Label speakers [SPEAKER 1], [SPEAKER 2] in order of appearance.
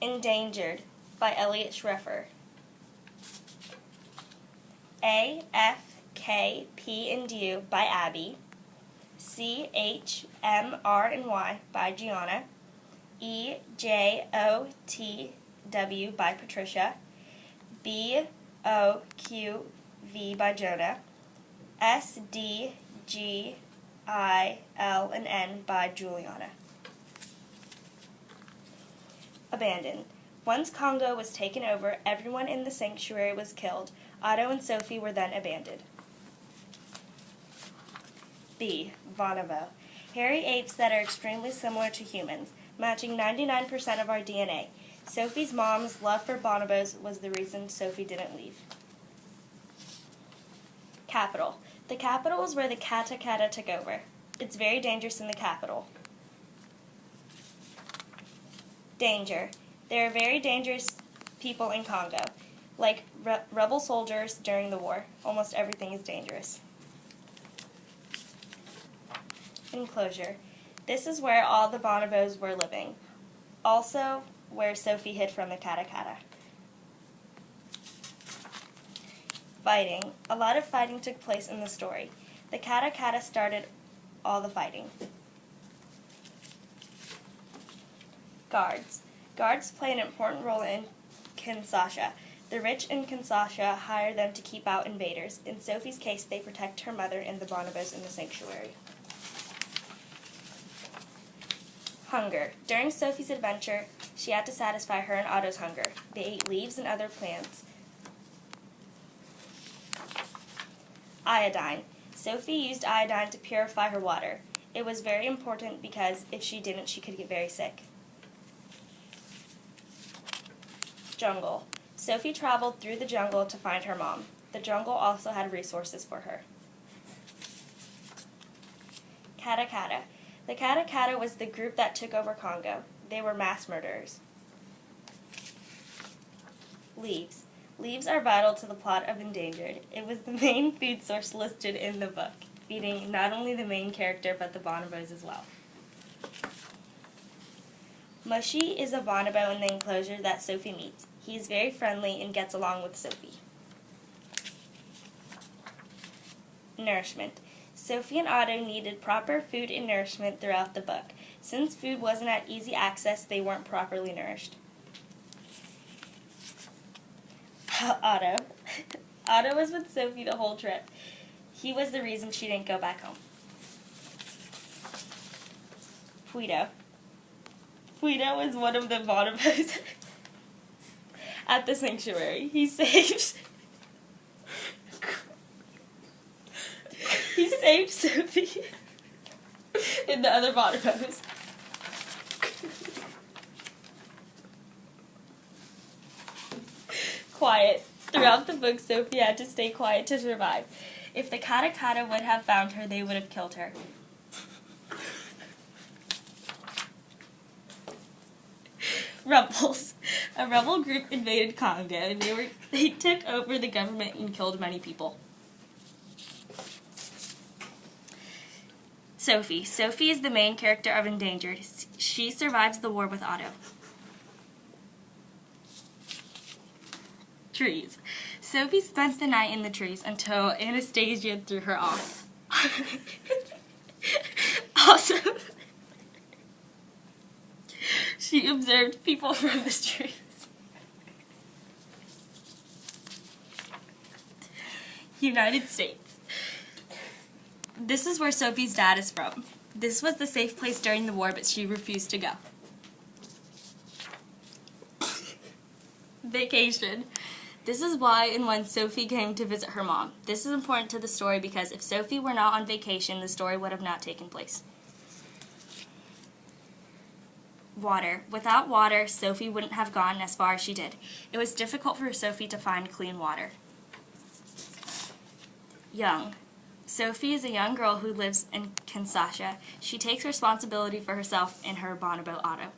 [SPEAKER 1] Endangered by Elliot Schreffer. A, F, K, P, and U by Abby. C, H, M, R, and Y by Gianna. E, J, O, T, W by Patricia. B, O, Q, V by Jonah. S, D, G, I, L, and N by Juliana. Abandoned. Once Congo was taken over, everyone in the sanctuary was killed. Otto and Sophie were then abandoned. B. Bonobo. Hairy apes that are extremely similar to humans, matching 99% of our DNA. Sophie's mom's love for bonobos was the reason Sophie didn't leave. Capital. The capital is where the Kata Kata took over. It's very dangerous in the capital. Danger. There are very dangerous people in Congo, like rebel soldiers during the war. Almost everything is dangerous. Enclosure. This is where all the bonobos were living. Also where Sophie hid from the Kata Kata. Fighting. A lot of fighting took place in the story. The Kata Kata started all the fighting. Guards. Guards play an important role in Kinshasa. The rich in Kinshasa hire them to keep out invaders. In Sophie's case, they protect her mother and the bonobos in the sanctuary. Hunger. During Sophie's adventure, she had to satisfy her and Otto's hunger. They ate leaves and other plants. Iodine. Sophie used iodine to purify her water. It was very important because if she didn't, she could get very sick. Jungle. Sophie traveled through the jungle to find her mom. The jungle also had resources for her. Kata Kata. The Kata Kata was the group that took over Congo. They were mass murderers. Leaves. Leaves are vital to the plot of Endangered. It was the main food source listed in the book, feeding not only the main character but the bonobos as well. Mushy is a bonobo in the enclosure that Sophie meets. He is very friendly and gets along with Sophie. Nourishment. Sophie and Otto needed proper food and nourishment throughout the book. Since food wasn't at easy access, they weren't properly nourished. Otto. Otto was with Sophie the whole trip. He was the reason she didn't go back home. Guido. Guido was one of the bonobos at the sanctuary. He saved Sophie and the other bonobos. Quiet. Throughout the book, Sophie had to stay quiet to survive. If the Kata Kata would have found her, they would have killed her. Rebels. A rebel group invaded Congo, and they took over the government and killed many people. Sophie. Sophie is the main character of Endangered. She survives the war with Otto. Trees. Sophie spent the night in the trees until Anastasia threw her off. Also, she observed people from the trees. United States. This is where Sophie's dad is from. This was the safe place during the war, but she refused to go. Vacation. This is why and when Sophie came to visit her mom. This is important to the story because if Sophie were not on vacation, the story would have not taken place. Water. Without water, Sophie wouldn't have gone as far as she did. It was difficult for Sophie to find clean water. Young. Sophie is a young girl who lives in Kinshasa. She takes responsibility for herself and her bonobo Otto.